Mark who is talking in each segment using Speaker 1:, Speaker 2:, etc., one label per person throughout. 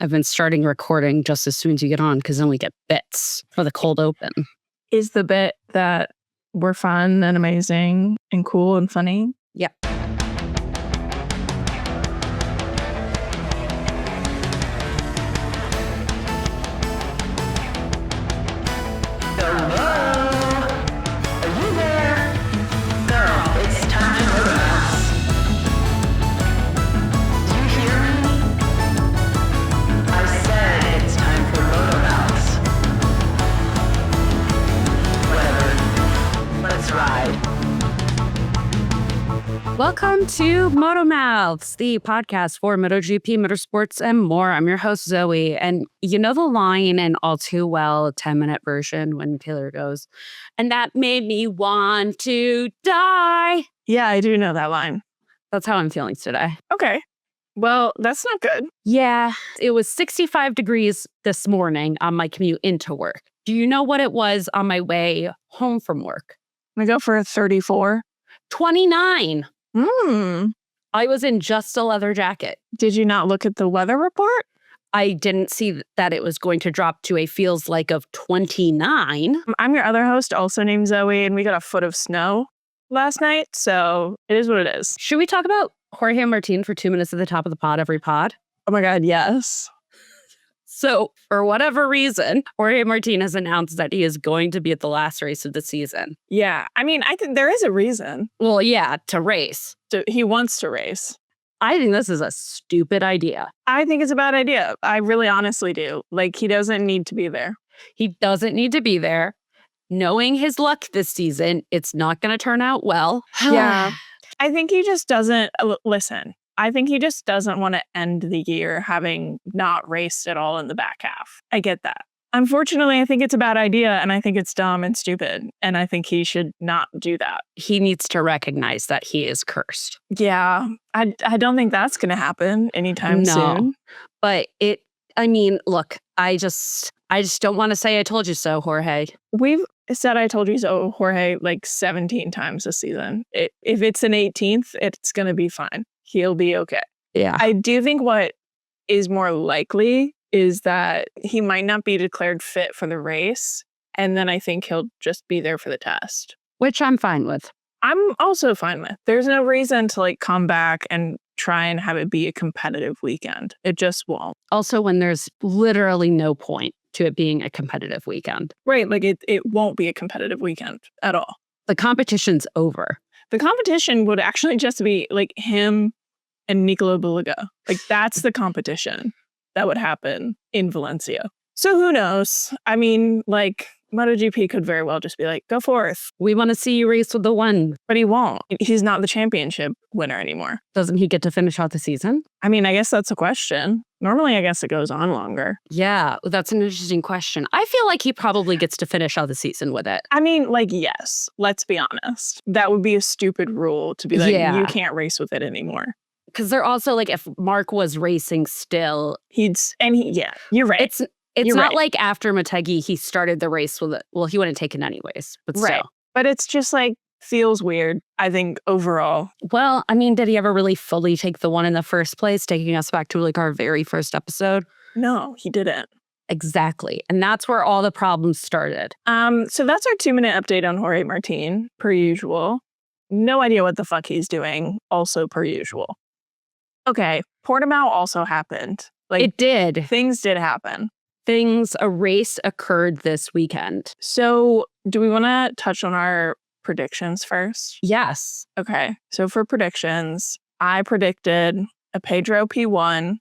Speaker 1: I've been starting recording just as soon as you get on because then we get bits for the cold open.
Speaker 2: Is the bit that we're fun and amazing and cool and funny?
Speaker 1: Yep. Welcome to MotoMouths, the podcast for MotoGP, motorsports, and more. I'm your host, Zoe. And you know the line in All Too Well, 10-minute version when Taylor goes, and that made me want to die.
Speaker 2: Yeah, I do know that line.
Speaker 1: That's how I'm feeling today.
Speaker 2: Okay. Well, that's not good.
Speaker 1: Yeah, it was 65 degrees this morning on my commute into work. Do you know what it was on my way home from work?
Speaker 2: I'm going to go for a 34.
Speaker 1: 29.
Speaker 2: I
Speaker 1: was in just a leather jacket.
Speaker 2: Did you not look at the weather report?
Speaker 1: I didn't see that it was going to drop to a feels like of 29.
Speaker 2: I'm your other host, also named Zoe, and we got a foot of snow last night, so it is what it is.
Speaker 1: Should we talk about Jorge Martin for 2 minutes at the top of the pod every pod?
Speaker 2: Oh my God, yes.
Speaker 1: So, for whatever reason, Jorge Martin has announced that he is going to be at the last race of the season.
Speaker 2: Yeah, I mean, I think there is a reason.
Speaker 1: Well, yeah, to race.
Speaker 2: He wants to race.
Speaker 1: I think this is a stupid idea.
Speaker 2: I think it's a bad idea. I really honestly do. Like, he doesn't need to be there.
Speaker 1: He doesn't need to be there. Knowing his luck this season, it's not going to turn out well.
Speaker 2: Yeah. I think he just doesn't, listen, I think he just doesn't want to end the year having not raced at all in the back half. I get that. Unfortunately, I think it's a bad idea, and I think it's dumb and stupid, and I think he should not do that.
Speaker 1: He needs to recognize that he is cursed.
Speaker 2: Yeah, I don't think that's going to happen anytime soon.
Speaker 1: But look, I just don't want to say I told you so, Jorge.
Speaker 2: We've said I told you so, Jorge, like 17 times this season. If it's an 18th, it's going to be fine. He'll be okay.
Speaker 1: Yeah.
Speaker 2: I do think what is more likely is that he might not be declared fit for the race. And then I think he'll just be there for the test.
Speaker 1: Which I'm fine with.
Speaker 2: I'm also fine with. There's no reason to come back and try and have it be a competitive weekend. It just won't.
Speaker 1: Also, when there's literally no point to it being a competitive weekend.
Speaker 2: Right. Like it won't be a competitive weekend at all.
Speaker 1: The competition's over.
Speaker 2: The competition would actually just be like him and Nicolo Bulliga. Like that's the competition that would happen in Valencia. So who knows? I mean, like MotoGP could very well just be like, go forth.
Speaker 1: We want to see you race with the one.
Speaker 2: But he won't. He's not the championship winner anymore.
Speaker 1: Doesn't he get to finish out the season?
Speaker 2: I mean, I guess that's a question. Normally, I guess it goes on longer.
Speaker 1: Yeah, that's an interesting question. I feel like he probably gets to finish out the season with it.
Speaker 2: I mean, yes. Let's be honest. That would be a stupid rule to be like, you can't race with it anymore.
Speaker 1: Because they're also like, if Mark was racing still,
Speaker 2: you're right.
Speaker 1: It's not like after Motegi, he started the race with it. Well, he wouldn't take it anyways, but still.
Speaker 2: Right. But it's just feels weird, I think, overall.
Speaker 1: Well, I mean, did he ever really fully take the one in the first place, taking us back to our very first episode?
Speaker 2: No, he didn't.
Speaker 1: Exactly. And that's where all the problems started.
Speaker 2: So that's our 2-minute update on Jorge Martin, per usual. No idea what the fuck he's doing, also per usual. Okay, Portimao also happened.
Speaker 1: It did.
Speaker 2: Things did happen.
Speaker 1: A race occurred this weekend.
Speaker 2: So do we want to touch on our predictions first?
Speaker 1: Yes.
Speaker 2: Okay, so for predictions, I predicted a Pedro P1,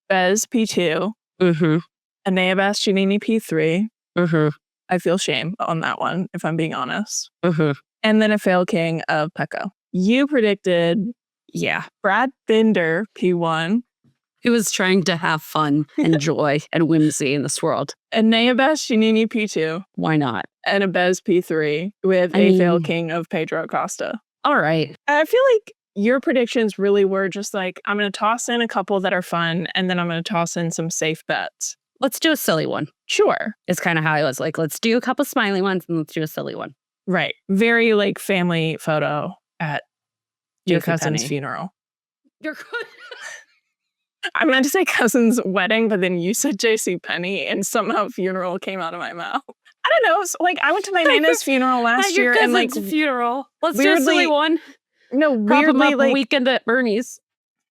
Speaker 2: Bez P2, Enea Bastianini P3. I feel shame on that one, if I'm being honest. And then a fail king of Pecco. You predicted...
Speaker 1: Yeah.
Speaker 2: Brad Binder, P1.
Speaker 1: He was trying to have fun and joy and whimsy in this world.
Speaker 2: Enea Bastianini, P2.
Speaker 1: Why not?
Speaker 2: And a Bez, P3, with a fail king of Pedro Acosta.
Speaker 1: All right.
Speaker 2: I feel like your predictions really were just I'm going to toss in a couple that are fun, and then I'm going to toss in some safe bets.
Speaker 1: Let's do a silly one.
Speaker 2: Sure.
Speaker 1: It's kind of how I was let's do a couple smiley ones and let's do a silly one.
Speaker 2: Right. Very family photo at your cousin's funeral.
Speaker 1: Your
Speaker 2: I meant to say cousin's wedding, but then you said JCPenney, and somehow funeral came out of my mouth. I don't know. So, like, I went to my Nana's funeral last year, and like
Speaker 1: funeral. Let's
Speaker 2: weirdly,
Speaker 1: do a silly one.
Speaker 2: No, weirdly, like
Speaker 1: weekend at Bernie's.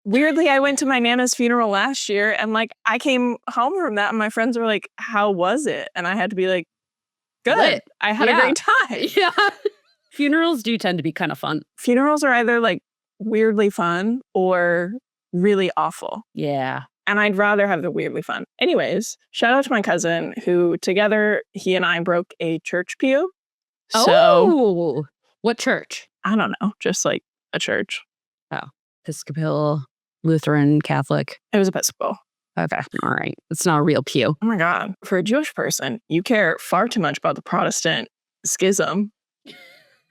Speaker 2: Weirdly, I went to my Nana's funeral last year, and like I came home from that, and my friends were like, "How was it?" And I had to be like, "Good.
Speaker 1: Lit.
Speaker 2: I had a great time."
Speaker 1: Yeah. Funerals do tend to be kind of fun.
Speaker 2: Funerals are either like weirdly fun or really awful.
Speaker 1: Yeah.
Speaker 2: And I'd rather have the weirdly fun. Anyways, shout out to my cousin who together, he and I broke a church pew.
Speaker 1: So, what church?
Speaker 2: I don't know. Just like a church.
Speaker 1: Oh, Episcopal, Lutheran, Catholic.
Speaker 2: It was Episcopal.
Speaker 1: Okay. All right. It's not a real pew.
Speaker 2: Oh my God. For a Jewish person, you care far too much about the Protestant schism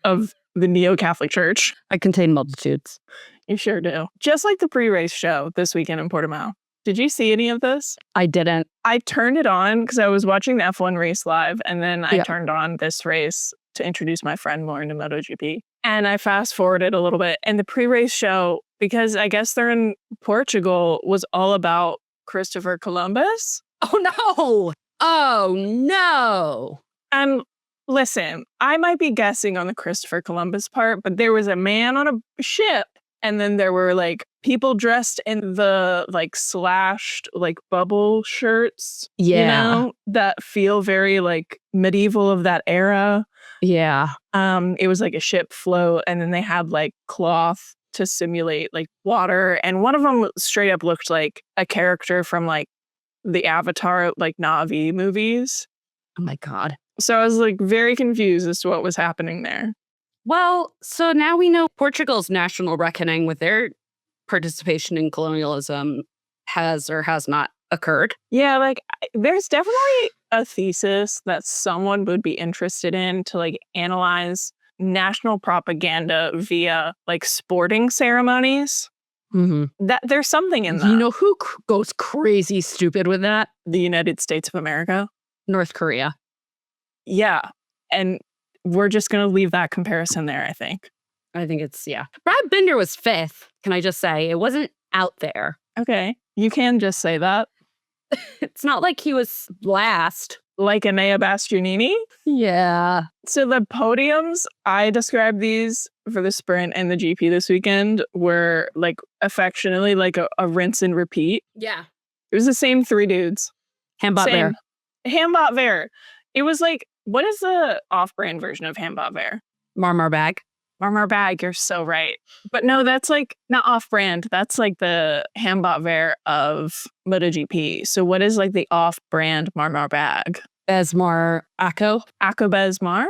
Speaker 2: of the Neo-Catholic Church.
Speaker 1: I contain multitudes.
Speaker 2: You sure do. Just like the pre-race show this weekend in Portimao. Did you see any of this?
Speaker 1: I didn't.
Speaker 2: I turned it on because I was watching the F1 race live, and then I turned on this race to introduce my friend more into MotoGP. And I fast forwarded a little bit, and the pre-race show, because I guess they're in Portugal, was all about Christopher Columbus.
Speaker 1: Oh no! Oh no!
Speaker 2: And listen, I might be guessing on the Christopher Columbus part, but there was a man on a ship, and then there were like people dressed in the like slashed like bubble shirts, you know, that feel very like medieval of that era.
Speaker 1: Yeah.
Speaker 2: It was like a ship float, and then they had like cloth to simulate like water, and one of them straight up looked like a character from like the Avatar like Na'vi movies.
Speaker 1: Oh my God.
Speaker 2: So I was like very confused as to what was happening there.
Speaker 1: Well, so now we know Portugal's national reckoning with their participation in colonialism has or has not occurred.
Speaker 2: Yeah, like there's definitely a thesis that someone would be interested in to like analyze national propaganda via like sporting ceremonies.
Speaker 1: Mm-hmm.
Speaker 2: That there's something in that.
Speaker 1: You know who goes crazy stupid with that?
Speaker 2: The United States of America.
Speaker 1: North Korea.
Speaker 2: Yeah. And we're just going to leave that comparison there, I think.
Speaker 1: I think it's, yeah. Brad Binder was 5th, can I just say? It wasn't out there.
Speaker 2: Okay. You can just say that.
Speaker 1: It's not like he was last.
Speaker 2: Like Enea Bastianini?
Speaker 1: Yeah.
Speaker 2: So the podiums, I described these for the sprint and the GP this weekend, were like affectionately like a rinse and repeat.
Speaker 1: Yeah.
Speaker 2: It was the same 3 dudes.
Speaker 1: Hambot Bear.
Speaker 2: Hambot Bear. It was like, what is the off-brand version of Hambot Bear?
Speaker 1: Marmar Bag.
Speaker 2: Marmar Bag, you're so right. But no, that's like not off-brand. That's like the Hambot Bear of MotoGP. So what is like the off-brand Marmar Bag?
Speaker 1: Besmar Akko.
Speaker 2: Akko Besmar?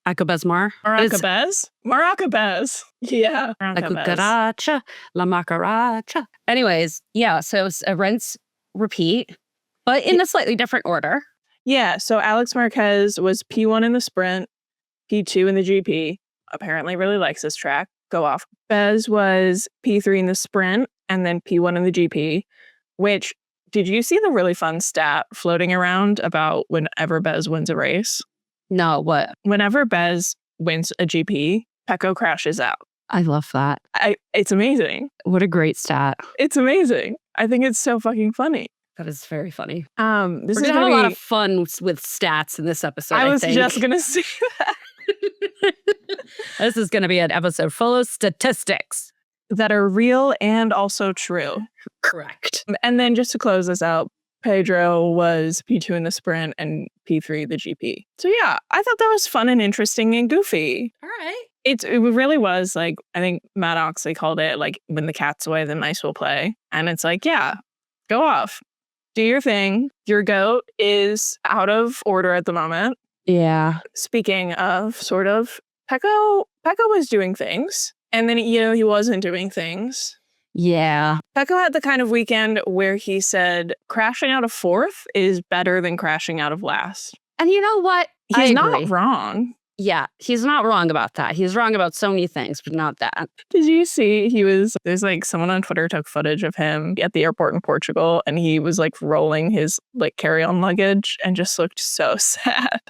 Speaker 1: Akko Besmar.
Speaker 2: Maraca Bez? Maraca Bez. Yeah.
Speaker 1: La cucaracha. La macaracha. Anyways, yeah, so it's a rinse, repeat, but in a slightly different order.
Speaker 2: Yeah, so Alex Marquez was P1 in the sprint, P2 in the GP. Apparently really likes this track. Go off. Bez was P3 in the sprint and then P1 in the GP, which, did you see the really fun stat floating around about whenever Bez wins a race?
Speaker 1: No, what?
Speaker 2: Whenever Bez wins a GP, Pecco crashes out.
Speaker 1: I love that.
Speaker 2: It's amazing.
Speaker 1: What a great stat.
Speaker 2: It's amazing. I think it's so fucking funny.
Speaker 1: That is very funny.
Speaker 2: This
Speaker 1: We're
Speaker 2: is
Speaker 1: gonna have a lot of fun with stats in this episode.
Speaker 2: I was just gonna say that.
Speaker 1: This is gonna be an episode full of statistics
Speaker 2: that are real and also true.
Speaker 1: Correct.
Speaker 2: And then just to close this out, Pedro was P2 in the sprint and P3 the GP. So yeah, I thought that was fun and interesting and goofy.
Speaker 1: All right.
Speaker 2: It really was like, I think Matt Oxley called it like, when the cat's away, the mice will play. And it's like, yeah, go off. Do your thing. Your goat is out of order at the moment.
Speaker 1: Yeah.
Speaker 2: Speaking of, sort of, Pecco was doing things. And then, you know, he wasn't doing things.
Speaker 1: Yeah.
Speaker 2: Pecco had the kind of weekend where he said crashing out of 4th is better than crashing out of last.
Speaker 1: And you know what?
Speaker 2: He's not wrong.
Speaker 1: Yeah, he's not wrong about that. He's wrong about so many things, but not that.
Speaker 2: Did you see there's like someone on Twitter took footage of him at the airport in Portugal, and he was like rolling his like carry-on luggage and just looked so sad.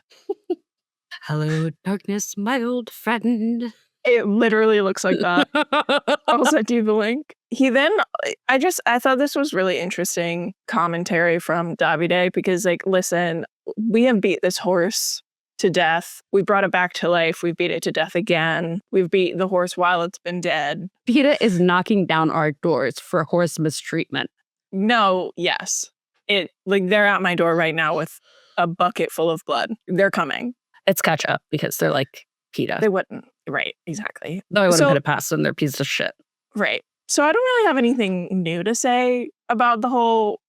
Speaker 1: Hello, darkness, my old friend.
Speaker 2: It literally looks like that. I'll send you the link. He then, I thought this was really interesting commentary from Davide because, like, listen, we have beat this horse to death. We brought it back to life. We've beat it to death again. We've beat the horse while it's been dead.
Speaker 1: PETA is knocking down our doors for horse mistreatment.
Speaker 2: No, yes. They're at my door right now with a bucket full of blood. They're coming.
Speaker 1: It's catch up because they're like PETA.
Speaker 2: They wouldn't. Right, exactly.
Speaker 1: Though I wouldn't put it past them. They're pieces of shit.
Speaker 2: Right. So I don't really have anything new to say about the whole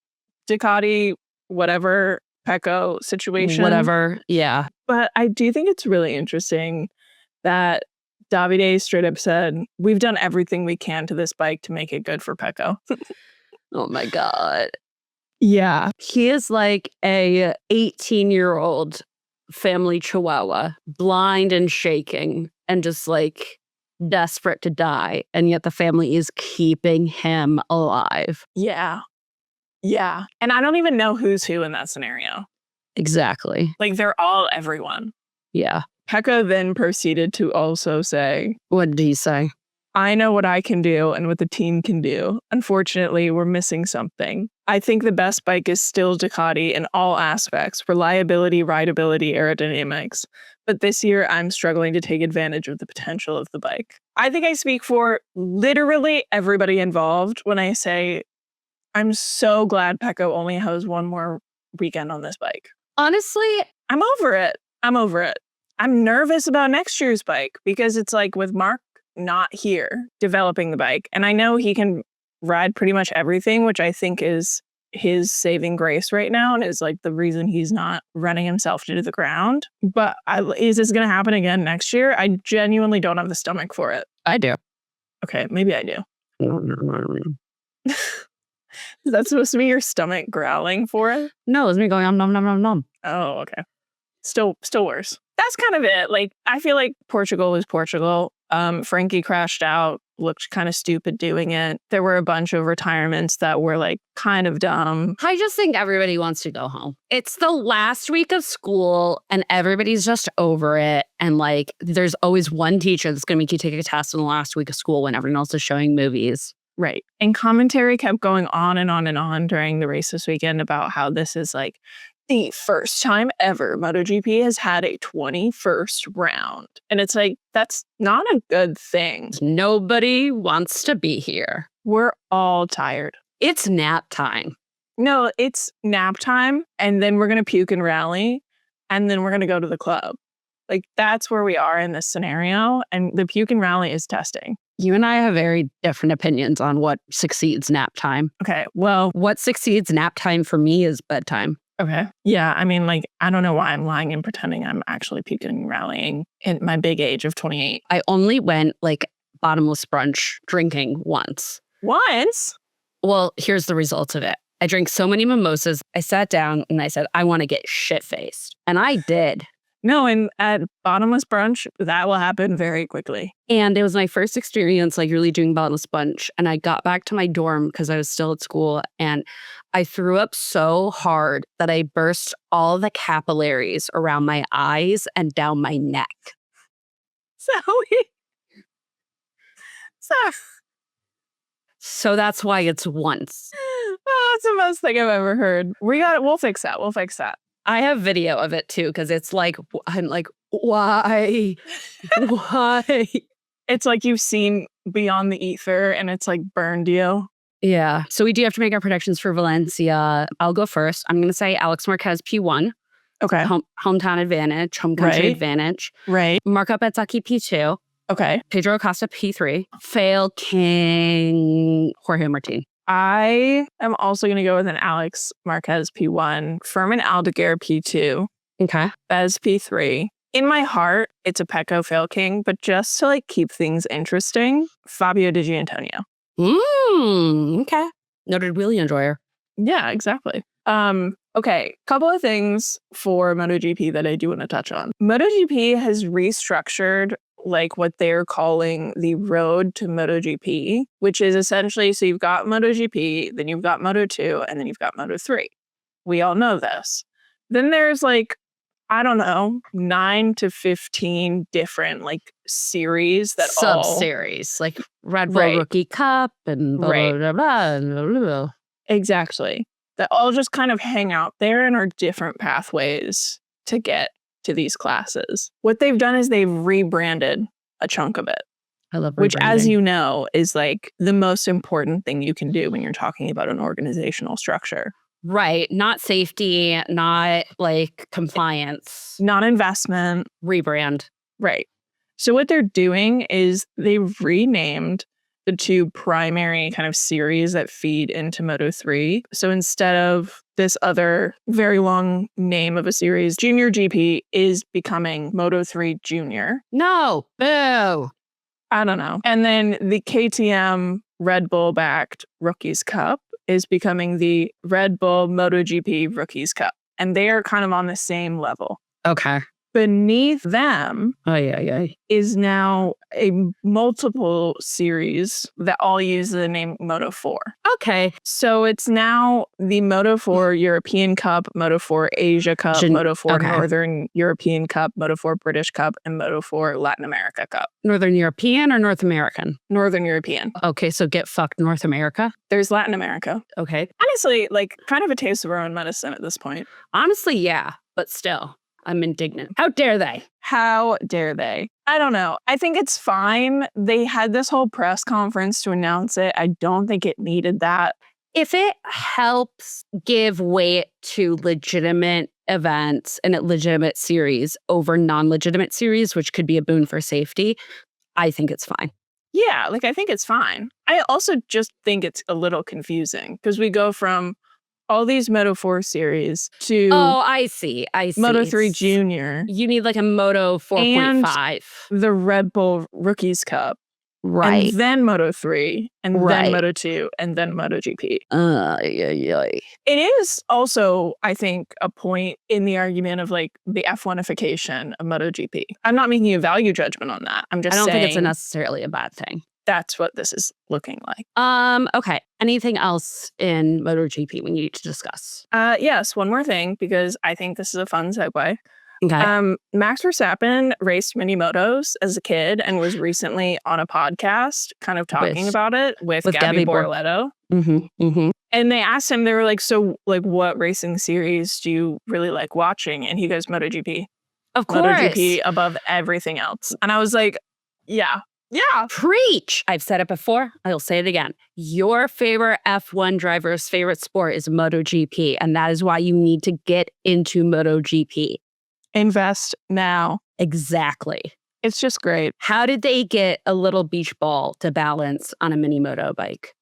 Speaker 2: Ducati, whatever, Pecco situation.
Speaker 1: Whatever, yeah.
Speaker 2: But I do think it's really interesting that Davide straight up said, we've done everything we can to this bike to make it good for Pecco.
Speaker 1: Oh my God.
Speaker 2: Yeah.
Speaker 1: He is like a 18-year-old family chihuahua, blind and shaking and just like desperate to die. And yet the family is keeping him alive.
Speaker 2: Yeah. Yeah. And I don't even know who's who in that scenario.
Speaker 1: Exactly.
Speaker 2: Like they're all everyone.
Speaker 1: Yeah.
Speaker 2: Pecco then proceeded to also say,
Speaker 1: what did he say?
Speaker 2: I know what I can do and what the team can do. Unfortunately, we're missing something. I think the best bike is still Ducati in all aspects, reliability, rideability, aerodynamics. But this year, I'm struggling to take advantage of the potential of the bike. I think I speak for literally everybody involved when I say, I'm so glad Pecco only has one more weekend on this bike.
Speaker 1: Honestly,
Speaker 2: I'm over it. I'm nervous about next year's bike because it's like with Mark not here developing the bike. And I know he can ride pretty much everything, which I think is his saving grace right now and is like the reason he's not running himself to the ground. But is this going to happen again next year? I genuinely don't have the stomach for it.
Speaker 1: I do.
Speaker 2: Okay, maybe I do. Is that supposed to be your stomach growling for it?
Speaker 1: No, it's me going nom nom nom nom nom.
Speaker 2: Oh, okay. Still worse. That's kind of it. Like, I feel like Portugal is Portugal. Frankie crashed out, looked kind of stupid doing it. There were a bunch of retirements that were like kind of dumb.
Speaker 1: I just think everybody wants to go home. It's the last week of school and everybody's just over it. And like, there's always one teacher that's going to make you take a test in the last week of school when everyone else is showing movies.
Speaker 2: Right. And commentary kept going on and on and on during the race this weekend about how this is like the first time ever MotoGP has had a 21st round. And it's like, that's not a good thing.
Speaker 1: Nobody wants to be here.
Speaker 2: We're all tired.
Speaker 1: It's nap time.
Speaker 2: No, it's nap time. And then we're going to puke and rally. And then we're going to go to the club. Like, that's where we are in this scenario. And the puke and rally is testing.
Speaker 1: You and I have very different opinions on what succeeds nap time.
Speaker 2: Okay, well,
Speaker 1: what succeeds nap time for me is bedtime.
Speaker 2: Okay. Yeah, I mean, like, I don't know why I'm lying and pretending I'm actually puking and rallying in my big age of 28.
Speaker 1: I only went, like, bottomless brunch drinking once.
Speaker 2: Once?
Speaker 1: Well, here's the results of it. I drank so many mimosas, I sat down and I said, I want to get shit-faced. And I did.
Speaker 2: No, and at bottomless brunch, that will happen very quickly.
Speaker 1: And it was my first experience, like, really doing bottomless brunch. And I got back to my dorm because I was still at school. And I threw up so hard that I burst all the capillaries around my eyes and down my neck. So that's why it's once.
Speaker 2: Oh, that's the most thing I've ever heard. We'll fix that. We'll fix that.
Speaker 1: I have video of it too, because it's like, I'm like, why? Why?
Speaker 2: It's like you've seen Beyond the Ether and it's like burned you.
Speaker 1: Yeah. So we do have to make our predictions for Valencia. I'll go first. I'm going to say Alex Marquez P1.
Speaker 2: Okay.
Speaker 1: Hometown advantage, home country advantage.
Speaker 2: Right.
Speaker 1: Marco Bezzecchi P2.
Speaker 2: Okay.
Speaker 1: Pedro Acosta P3. Fail King Jorge Martin.
Speaker 2: I am also going to go with an Alex Marquez P1, Fermin Aldeguer P2,
Speaker 1: Okay.
Speaker 2: Bez P3. In my heart, it's a Pecco Fail King, but just to like keep things interesting, Fabio Di Gianantonio.
Speaker 1: Okay. Noted wheelie enjoyer.
Speaker 2: Yeah, exactly. Okay, couple of things for MotoGP that I do want to touch on. MotoGP has restructured like what they're calling the road to MotoGP, which is essentially, so you've got MotoGP, then you've got Moto2, and then you've got Moto3. We all know this. Then there's like I don't know, 9 to 15 different like series that
Speaker 1: sub-series, like Red Bull
Speaker 2: Right.
Speaker 1: Rookie Cup and blah,
Speaker 2: Right.
Speaker 1: blah, blah, blah, blah, blah.
Speaker 2: Exactly. That all just kind of hang out there and are different pathways to get to these classes. What they've done is they've rebranded a chunk of it.
Speaker 1: I love
Speaker 2: Which, as
Speaker 1: rebranding.
Speaker 2: you know, is like the most important thing you can do when you're talking about an organizational structure.
Speaker 1: Right. Not safety, not like compliance.
Speaker 2: Not investment.
Speaker 1: Rebrand.
Speaker 2: Right. So what they're doing is they've renamed the two primary kind of series that feed into Moto3. So instead of this other very long name of a series, Junior GP is becoming Moto3 Junior.
Speaker 1: No. Boo.
Speaker 2: I don't know. And then the KTM Red Bull backed Rookies Cup is becoming the Red Bull MotoGP Rookies Cup. And they are kind of on the same level.
Speaker 1: Okay.
Speaker 2: Beneath them
Speaker 1: Ay.
Speaker 2: is now a multiple series that all use the name Moto4.
Speaker 1: Okay.
Speaker 2: So it's now the Moto4 European Cup, Moto4 Asia Cup, Moto4 Northern European Cup, Moto4 British Cup, and Moto4 Latin America Cup.
Speaker 1: Northern European or North American?
Speaker 2: Northern European.
Speaker 1: Okay, so get fucked North America.
Speaker 2: There's Latin America.
Speaker 1: Okay.
Speaker 2: Honestly, like kind of a taste of our own medicine at this point.
Speaker 1: Honestly, yeah, but still. I'm indignant. How dare they?
Speaker 2: How dare they? I don't know. I think it's fine. They had this whole press conference to announce it. I don't think it needed that.
Speaker 1: If it helps give weight to legitimate events and a legitimate series over non-legitimate series, which could be a boon for safety, I think it's fine.
Speaker 2: Yeah, like I think it's fine. I also just think it's a little confusing because we go from all these Moto4 series to
Speaker 1: I see.
Speaker 2: Moto3 Junior.
Speaker 1: You need like a Moto 4.5.
Speaker 2: The Red Bull Rookies Cup.
Speaker 1: Right.
Speaker 2: And then Moto3, and then Moto2, and then MotoGP. It is also, I think, a point in the argument of like the F1ification of MotoGP. I'm not making a value judgment on that. I'm just saying.
Speaker 1: I don't think it's necessarily a bad thing.
Speaker 2: That's what this is looking like.
Speaker 1: Okay. Anything else in MotoGP we need to discuss?
Speaker 2: Yes, one more thing, because I think this is a fun segue.
Speaker 1: Okay.
Speaker 2: Max Verstappen raced mini motos as a kid and was recently on a podcast kind of talking about it with Gabby Borletto. And they asked him, they were like, so like what racing series do you really like watching? And he goes, MotoGP.
Speaker 1: Of course.
Speaker 2: MotoGP above everything else. And I was like, yeah.
Speaker 1: Preach. I've said it before. I'll say it again. Your favorite F1 driver's favorite sport is MotoGP. And that is why you need to get into MotoGP.
Speaker 2: Invest now.
Speaker 1: Exactly.
Speaker 2: It's just great.
Speaker 1: How did they get a little beach ball to balance on a mini moto bike?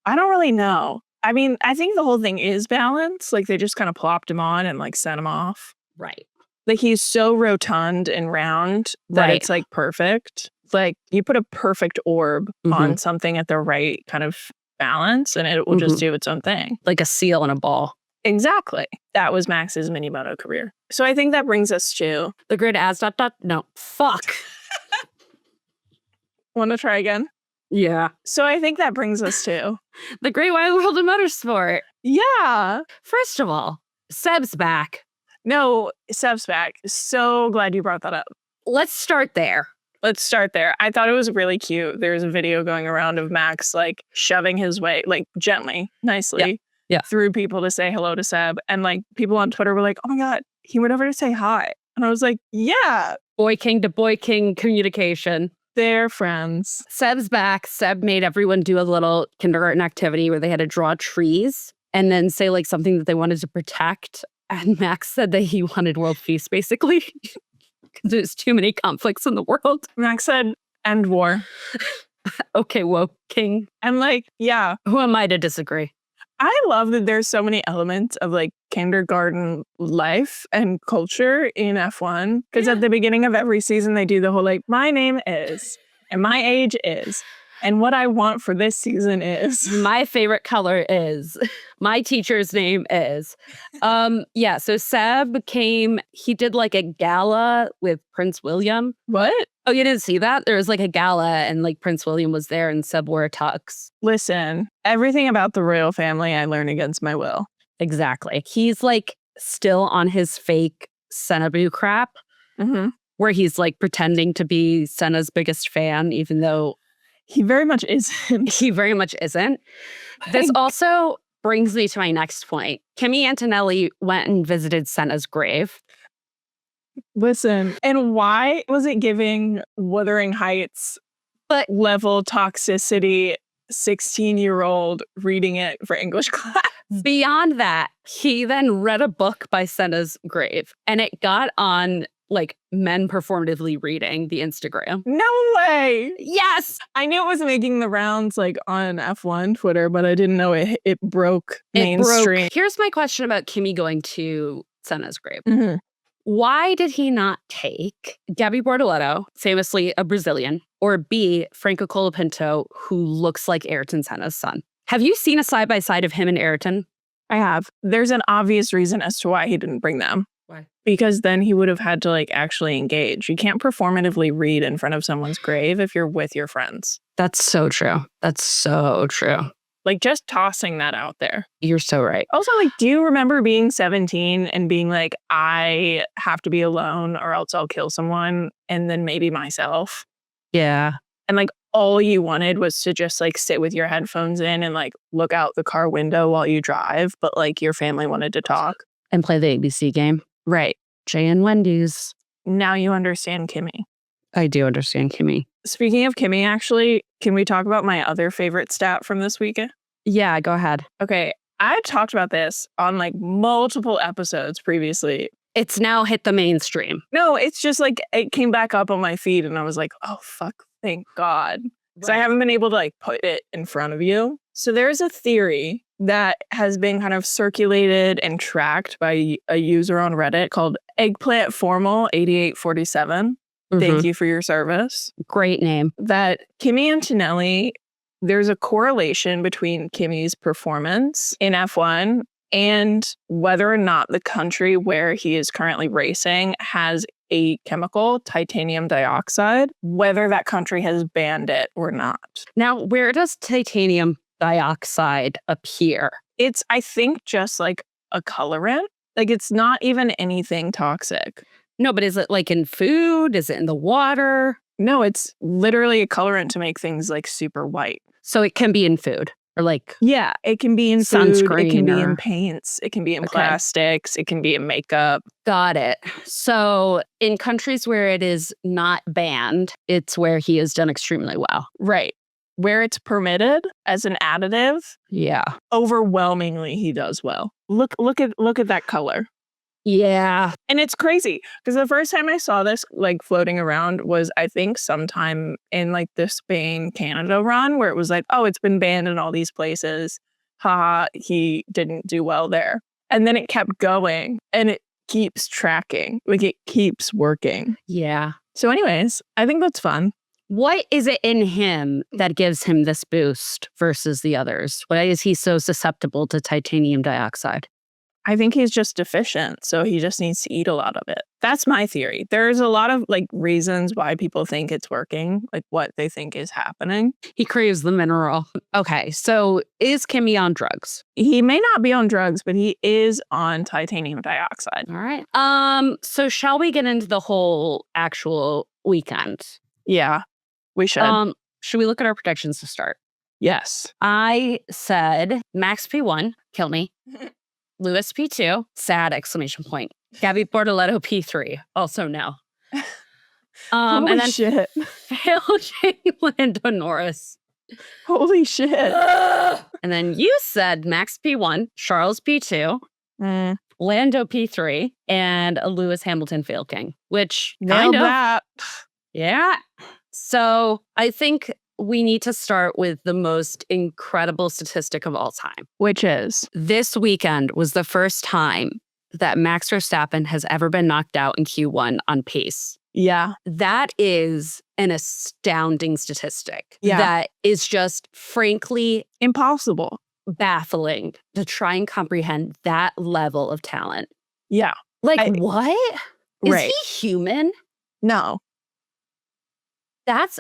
Speaker 2: I don't really know. I mean, I think the whole thing is balance. Like they just kind of plopped him on and like set him off.
Speaker 1: Right.
Speaker 2: Like he's so rotund and round that it's like perfect. Like you put a perfect orb on something at the right kind of balance and it will just do its own thing.
Speaker 1: Like a seal in a ball.
Speaker 2: Exactly. That was Max's mini moto career. So I think that brings us to
Speaker 1: the grid as ... No. Fuck.
Speaker 2: Want to try again?
Speaker 1: Yeah.
Speaker 2: So I think that brings us to
Speaker 1: the great wide world of motorsport.
Speaker 2: Yeah.
Speaker 1: First of all, Seb's back.
Speaker 2: No, Seb's back. So glad you brought that up.
Speaker 1: Let's start there.
Speaker 2: I thought it was really cute. There's a video going around of Max like shoving his way, like gently, nicely through people to say hello to Seb. And like people on Twitter were like, oh my God, he went over to say hi. And I was like, yeah.
Speaker 1: Boy king to boy king communication.
Speaker 2: They're friends.
Speaker 1: Seb's back. Seb made everyone do a little kindergarten activity where they had to draw trees and then say like something that they wanted to protect. And Max said that he wanted world peace, basically. Because there's too many conflicts in the world.
Speaker 2: Max said, end war.
Speaker 1: Okay, woke king.
Speaker 2: And like, yeah.
Speaker 1: Who am I to disagree?
Speaker 2: I love that there's so many elements of like kindergarten life and culture in F1. Because at the beginning of every season, they do the whole like, my name is, and my age is, and what I want for this season is.
Speaker 1: My favorite color is. My teacher's name is. So Seb came, he did like a gala with Prince William.
Speaker 2: What?
Speaker 1: Oh, you didn't see that? There was like a gala and like Prince William was there and Seb wore a tux.
Speaker 2: Listen, everything about the royal family I learn against my will.
Speaker 1: Exactly. He's like still on his fake Senna Boo crap, where he's like pretending to be Senna's biggest fan, even though
Speaker 2: he very much isn't.
Speaker 1: He very much isn't. This also brings me to my next point. Kimi Antonelli went and visited Senna's grave.
Speaker 2: Listen, and why was it giving Wuthering Heights level toxicity 16-year-old reading it for English class?
Speaker 1: Beyond that, he then read a book by Senna's grave, and it got on like men performatively reading the Instagram.
Speaker 2: No way!
Speaker 1: Yes!
Speaker 2: I knew it was making the rounds like on F1 Twitter, but I didn't know it broke mainstream.
Speaker 1: Here's my question about Kimi going to Senna's grave. Why did he not take Gabby Bortoleto, famously a Brazilian, or B, Franco Colapinto, who looks like Ayrton Senna's son? Have you seen a side-by-side of him and Ayrton?
Speaker 2: I have. There's an obvious reason as to why he didn't bring them.
Speaker 1: Why?
Speaker 2: Because then he would have had to like actually engage. You can't performatively read in front of someone's grave if you're with your friends.
Speaker 1: That's so true. That's so true.
Speaker 2: Like, just tossing that out there.
Speaker 1: You're so right.
Speaker 2: Also, like, do you remember being 17 and being like, I have to be alone or else I'll kill someone, and then maybe myself?
Speaker 1: Yeah.
Speaker 2: And like, all you wanted was to just like sit with your headphones in and like look out the car window while you drive, but like your family wanted to talk.
Speaker 1: And play the ABC game.
Speaker 2: Right.
Speaker 1: Jay and Wendy's.
Speaker 2: Now you understand Kimi.
Speaker 1: I do understand Kimi.
Speaker 2: Speaking of Kimi, actually, can we talk about my other favorite stat from this weekend?
Speaker 1: Yeah, go ahead.
Speaker 2: Okay, I talked about this on like multiple episodes previously.
Speaker 1: It's now hit the mainstream.
Speaker 2: No, it's just like it came back up on my feed and I was like, oh, fuck, thank God. Because I haven't been able to like put it in front of you. So there's a theory that has been kind of circulated and tracked by a user on Reddit called Eggplant Formal 8847. Thank you for your service.
Speaker 1: Great name.
Speaker 2: That Kimi Antonelli, there's a correlation between Kimi's performance in F1 and whether or not the country where he is currently racing has a chemical, titanium dioxide, whether that country has banned it or not.
Speaker 1: Now, where does titanium dioxide appear?
Speaker 2: It's, I think, just like a colorant. Like, it's not even anything toxic.
Speaker 1: No, but is it like in food? Is it in the water?
Speaker 2: No, it's literally a colorant to make things like super white.
Speaker 1: So it can be in food or like...
Speaker 2: Yeah, it can be in
Speaker 1: sunscreen.
Speaker 2: Food, it can be in paints, it can be in plastics, it can be in makeup.
Speaker 1: Got it. So in countries where it is not banned, it's where he has done extremely well.
Speaker 2: Right. Where it's permitted as an additive,
Speaker 1: yeah,
Speaker 2: overwhelmingly he does well. Look at that color.
Speaker 1: Yeah.
Speaker 2: And it's crazy because the first time I saw this like floating around was, I think, sometime in like the Spain-Canada run where it was like, oh, it's been banned in all these places. Haha, he didn't do well there. And then it kept going and it keeps tracking. Like it keeps working.
Speaker 1: Yeah.
Speaker 2: So anyways, I think that's fun.
Speaker 1: What is it in him that gives him this boost versus the others? Why is he so susceptible to titanium dioxide?
Speaker 2: I think he's just deficient, so he just needs to eat a lot of it. That's my theory. There's a lot of like reasons why people think it's working, like what they think is happening.
Speaker 1: He craves the mineral. Okay, so is Kimi on drugs?
Speaker 2: He may not be on drugs, but he is on titanium dioxide.
Speaker 1: All right. So shall we get into the whole actual weekend?
Speaker 2: Yeah, we should.
Speaker 1: Should we look at our predictions to start?
Speaker 2: Yes.
Speaker 1: I said Max P1, kill me. Lewis P2, sad exclamation point. Gabby Bortoleto P3, also no.
Speaker 2: Holy
Speaker 1: and then
Speaker 2: shit.
Speaker 1: Fail Lando Norris.
Speaker 2: Holy shit.
Speaker 1: And then you said Max P1, Charles P2, Lando P3, and a Lewis Hamilton fail king, which
Speaker 2: nailed that.
Speaker 1: Yeah. So I think we need to start with the most incredible statistic of all time.
Speaker 2: Which is?
Speaker 1: This weekend was the first time that Max Verstappen has ever been knocked out in Q1 on pace.
Speaker 2: Yeah.
Speaker 1: That is an astounding statistic.
Speaker 2: Yeah.
Speaker 1: That is just frankly
Speaker 2: impossible.
Speaker 1: Baffling to try and comprehend that level of talent.
Speaker 2: Yeah.
Speaker 1: Like, what? Is
Speaker 2: right.
Speaker 1: he human?
Speaker 2: No.
Speaker 1: That's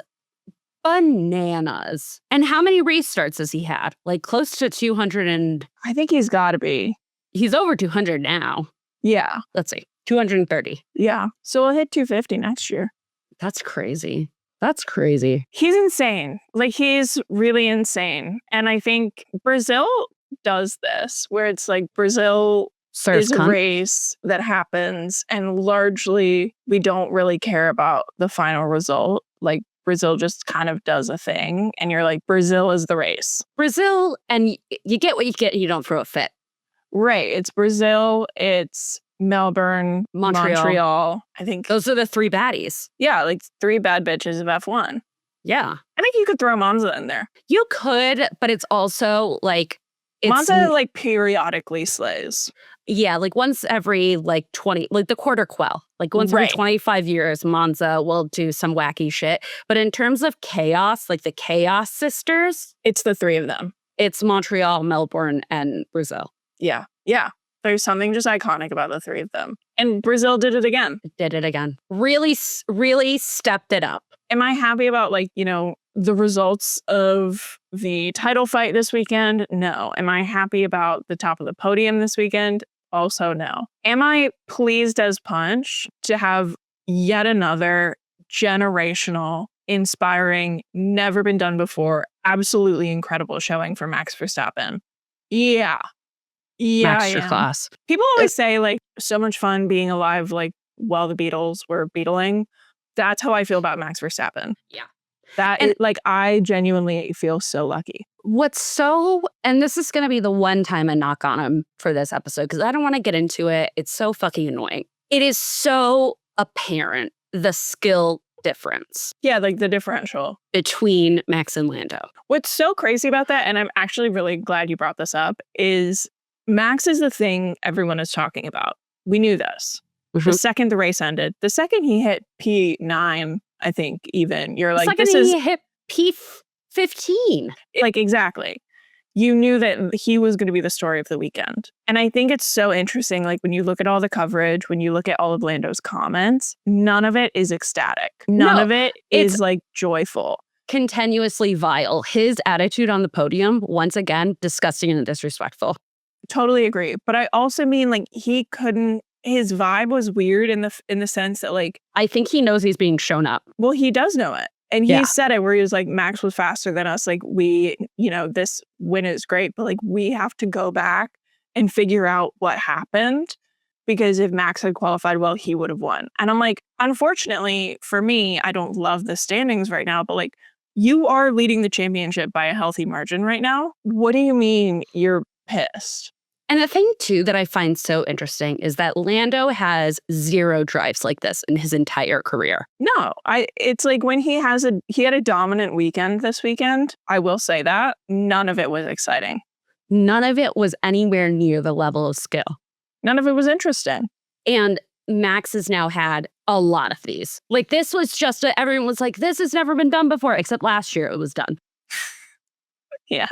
Speaker 1: bananas. And how many restarts has he had? Like close to 200 and...
Speaker 2: I think he's got to be.
Speaker 1: He's over 200 now.
Speaker 2: Yeah.
Speaker 1: Let's see. 230.
Speaker 2: Yeah. So we'll hit 250 next year.
Speaker 1: That's crazy. That's crazy.
Speaker 2: He's insane. Like, he's really insane. And I think Brazil does this, where it's like Brazil is a race that happens, and largely we don't really care about the final result. Like, Brazil just kind of does a thing, and you're like, Brazil is the race.
Speaker 1: Brazil, and you get what you get, and you don't throw a fit.
Speaker 2: Right. It's Brazil, it's Melbourne, Montreal. I think
Speaker 1: those are the three baddies.
Speaker 2: Yeah, like 3 bad bitches of F1.
Speaker 1: Yeah.
Speaker 2: I think you could throw Monza in there.
Speaker 1: You could, but it's also like...
Speaker 2: Monza like periodically slays.
Speaker 1: Yeah, like once every like 20, like the quarter quell. Like once every 25 years, Monza will do some wacky shit. But in terms of chaos, like the Chaos Sisters...
Speaker 2: It's the 3 of them.
Speaker 1: It's Montreal, Melbourne, and Brazil.
Speaker 2: Yeah. Yeah. There's something just iconic about the 3 of them. And Brazil did it again.
Speaker 1: Really, really stepped it up.
Speaker 2: Am I happy about, like, you know, the results of the title fight this weekend? No. Am I happy about the top of the podium this weekend? Also no. Am I pleased as punch to have yet another generational, inspiring, never been done before, absolutely incredible showing for Max Verstappen? Yeah. Yeah,
Speaker 1: masterclass.
Speaker 2: People always say, like, so much fun being alive, like, while the Beatles were Beatling. That's how I feel about Max Verstappen.
Speaker 1: Yeah.
Speaker 2: Like, I genuinely feel so lucky.
Speaker 1: And this is going to be the one time I knock on him for this episode, because I don't want to get into it. It's so fucking annoying. It is so apparent, the skill difference.
Speaker 2: Yeah, like the differential
Speaker 1: between Max and Lando.
Speaker 2: What's so crazy about that, and I'm actually really glad you brought this up, is Max is the thing everyone is talking about. We knew this. Mm-hmm. The second the race ended, the second he hit P9, I think even, you're like, this is...
Speaker 1: he hit P15.
Speaker 2: Like, exactly. You knew that he was going to be the story of the weekend. And I think it's so interesting, like, when you look at all the coverage, when you look at all of Lando's comments, none of it is ecstatic. None of it is, like, joyful.
Speaker 1: Continuously vile. His attitude on the podium, once again, disgusting and disrespectful.
Speaker 2: Totally agree. But I also mean, like, he couldn't... His vibe was weird in the sense that, like...
Speaker 1: I think he knows he's being shown up.
Speaker 2: Well, he does know it. And he said it, where he was like, Max was faster than us. Like, we, you know, this win is great, but, like, we have to go back and figure out what happened. Because if Max had qualified well, he would have won. And I'm like, unfortunately for me, I don't love the standings right now, but, like, you are leading the championship by a healthy margin right now. What do you mean you're pissed?
Speaker 1: And the thing, too, that I find so interesting is that Lando has 0 drives like this in his entire career.
Speaker 2: No, it's like when he had a dominant weekend this weekend, I will say that, none of it was exciting.
Speaker 1: None of it was anywhere near the level of skill.
Speaker 2: None of it was interesting.
Speaker 1: And Max has now had a lot of these. Like, this was just, everyone was like, this has never been done before, except last year it was done.
Speaker 2: Yeah.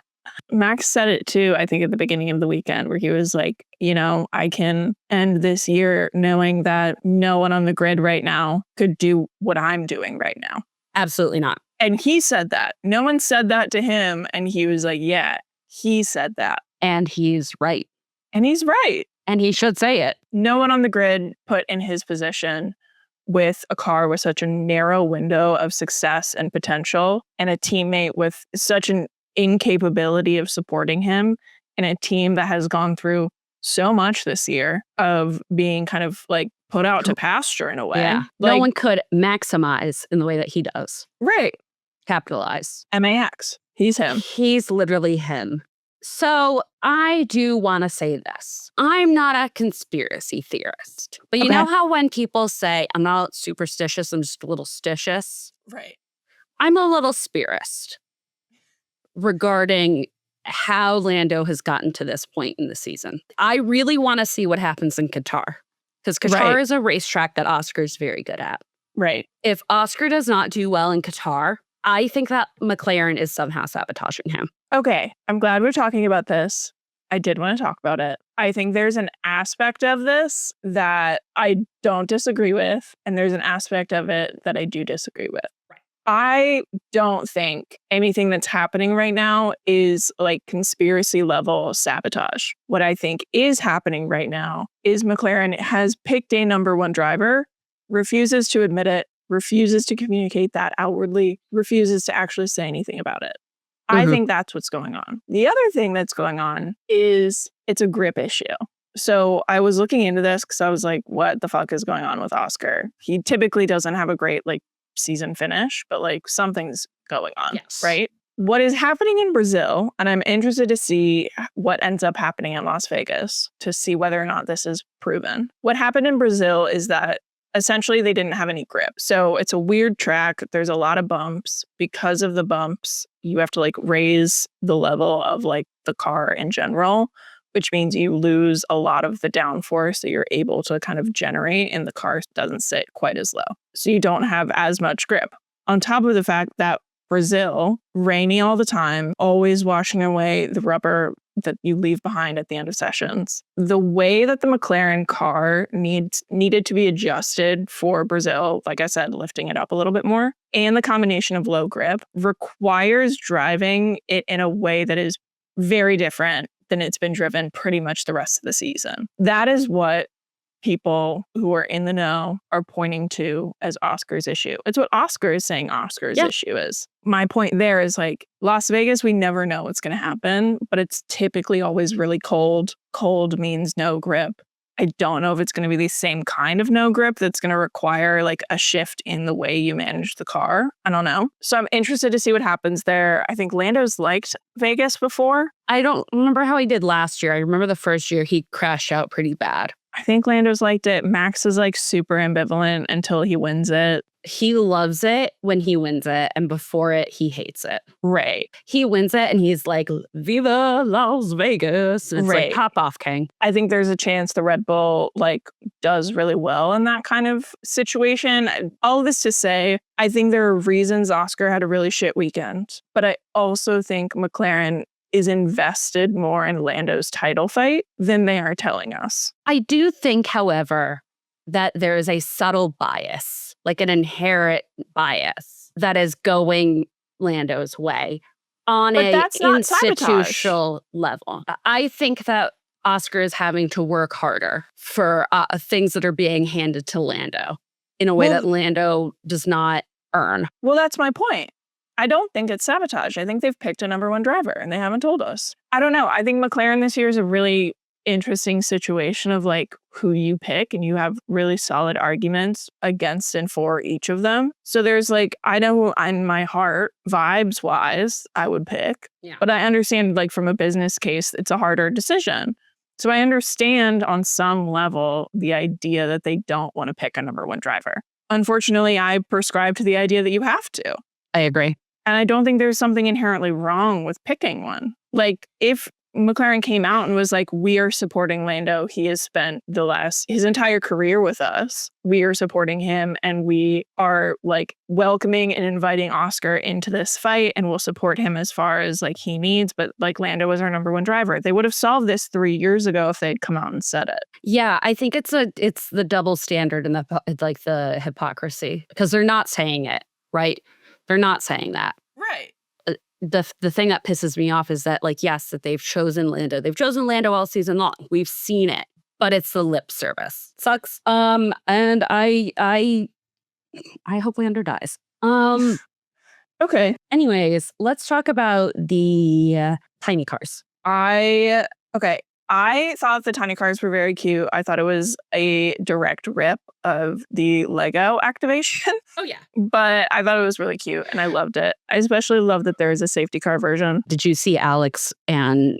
Speaker 2: Max said it too, I think, at the beginning of the weekend, where he was like, you know, I can end this year knowing that no one on the grid right now could do what I'm doing right now.
Speaker 1: Absolutely not.
Speaker 2: And he said that. No one said that to him. And he was like, yeah, he said that.
Speaker 1: And he's right.
Speaker 2: And he's right.
Speaker 1: And he should say it.
Speaker 2: No one on the grid put in his position with a car with such a narrow window of success and potential, and a teammate with such an incapability of supporting him, in a team that has gone through so much this year of being kind of like put out to pasture in a way.
Speaker 1: Yeah.
Speaker 2: Like,
Speaker 1: no one could maximize in the way that he does.
Speaker 2: Right.
Speaker 1: Capitalize.
Speaker 2: MAX. He's him.
Speaker 1: He's literally him. So I do want to say this. I'm not a conspiracy theorist. But you know how when people say, I'm not superstitious, I'm just a little stitious?
Speaker 2: Right.
Speaker 1: I'm a little spirist regarding how Lando has gotten to this point in the season. I really want to see what happens in Qatar, because Qatar is a racetrack that Oscar's very good at.
Speaker 2: Right.
Speaker 1: If Oscar does not do well in Qatar, I think that McLaren is somehow sabotaging him.
Speaker 2: Okay, I'm glad we're talking about this. I did want to talk about it. I think there's an aspect of this that I don't disagree with, and there's an aspect of it that I do disagree with. I don't think anything that's happening right now is like conspiracy level sabotage. What I think is happening right now is McLaren has picked a number one driver, refuses to admit it, refuses to communicate that outwardly, refuses to actually say anything about it. I think that's what's going on. The other thing that's going on is it's a grip issue. So I was looking into this because I was like, what the fuck is going on with Oscar? He typically doesn't have a great like season finish, but like something's going on, right? What is happening in Brazil, and I'm interested to see what ends up happening in Las Vegas to see whether or not this is proven. What happened in Brazil is that essentially they didn't have any grip. So it's a weird track. There's a lot of bumps. Because of the bumps, you have to like raise the level of like the car in general, which means you lose a lot of the downforce that you're able to kind of generate, and the car doesn't sit quite as low. So you don't have as much grip. On top of the fact that Brazil, rainy all the time, always washing away the rubber that you leave behind at the end of sessions. The way that the McLaren car needed to be adjusted for Brazil, like I said, lifting it up a little bit more, and the combination of low grip requires driving it in a way that is very different than it's been driven pretty much the rest of the season. That is what people who are in the know are pointing to as Oscar's issue. It's what Oscar is saying Oscar's issue is. My point there is like Las Vegas, we never know what's going to happen, but it's typically always really cold. Cold means no grip. I don't know if it's going to be the same kind of no grip that's going to require like a shift in the way you manage the car. I don't know. So I'm interested to see what happens there. I think Lando's liked Vegas before.
Speaker 1: I don't remember how he did last year. I remember the first year he crashed out pretty bad.
Speaker 2: I think Lando's liked it. Max is like super ambivalent until he wins it.
Speaker 1: He loves it when he wins it, and before it, he hates it.
Speaker 2: Right.
Speaker 1: He wins it, and he's like, Viva Las Vegas. It's like pop off, King.
Speaker 2: I think there's a chance the Red Bull like does really well in that kind of situation. All of this to say, I think there are reasons Oscar had a really shit weekend, but I also think McLaren is invested more in Lando's title fight than they are telling us.
Speaker 1: I do think, however, that there is a subtle bias, like an inherent bias that is going Lando's way on an institutional level. I think that Oscar is having to work harder for things that are being handed to Lando in a way that Lando does not earn.
Speaker 2: Well, that's my point. I don't think it's sabotage. I think they've picked a number one driver and they haven't told us. I don't know. I think McLaren this year is a really interesting situation of like who you pick, and you have really solid arguments against and for each of them. So there's like, I know in my heart, vibes wise, I would pick, but I understand like from a business case, it's a harder decision. So I understand on some level the idea that they don't want to pick a number one driver. Unfortunately, I prescribe to the idea that you have to.
Speaker 1: I agree.
Speaker 2: And I don't think there's something inherently wrong with picking one. Like if McLaren came out and was like, we are supporting Lando. He has spent his entire career with us. We are supporting him, and we are like welcoming and inviting Oscar into this fight, and we'll support him as far as like he needs. But like Lando was our number one driver. They would have solved this 3 years ago if they'd come out and said it.
Speaker 1: Yeah, I think it's the double standard and the hypocrisy, because they're not saying it, right? They're not saying that.
Speaker 2: Right.
Speaker 1: The thing that pisses me off is that, like, yes, that they've chosen Lando. They've chosen Lando all season long. We've seen it, but it's the lip service. Sucks. And I hope Lando dies.
Speaker 2: Okay.
Speaker 1: Anyways, let's talk about the tiny cars.
Speaker 2: I thought the tiny cars were very cute. I thought it was a direct rip of the Lego activation.
Speaker 1: Oh, yeah.
Speaker 2: But I thought it was really cute and I loved it. I especially love that there is a safety car version.
Speaker 1: Did you see Alex and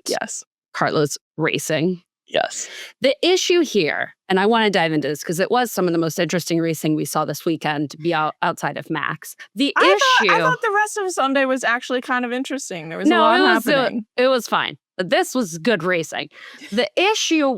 Speaker 1: Carlos racing?
Speaker 2: Yes.
Speaker 1: The issue here, and I want to dive into this because it was some of the most interesting racing we saw this weekend to be outside of Max. I
Speaker 2: thought the rest of Sunday was actually kind of interesting. There was a lot happening.
Speaker 1: It was fine. This was good racing. The issue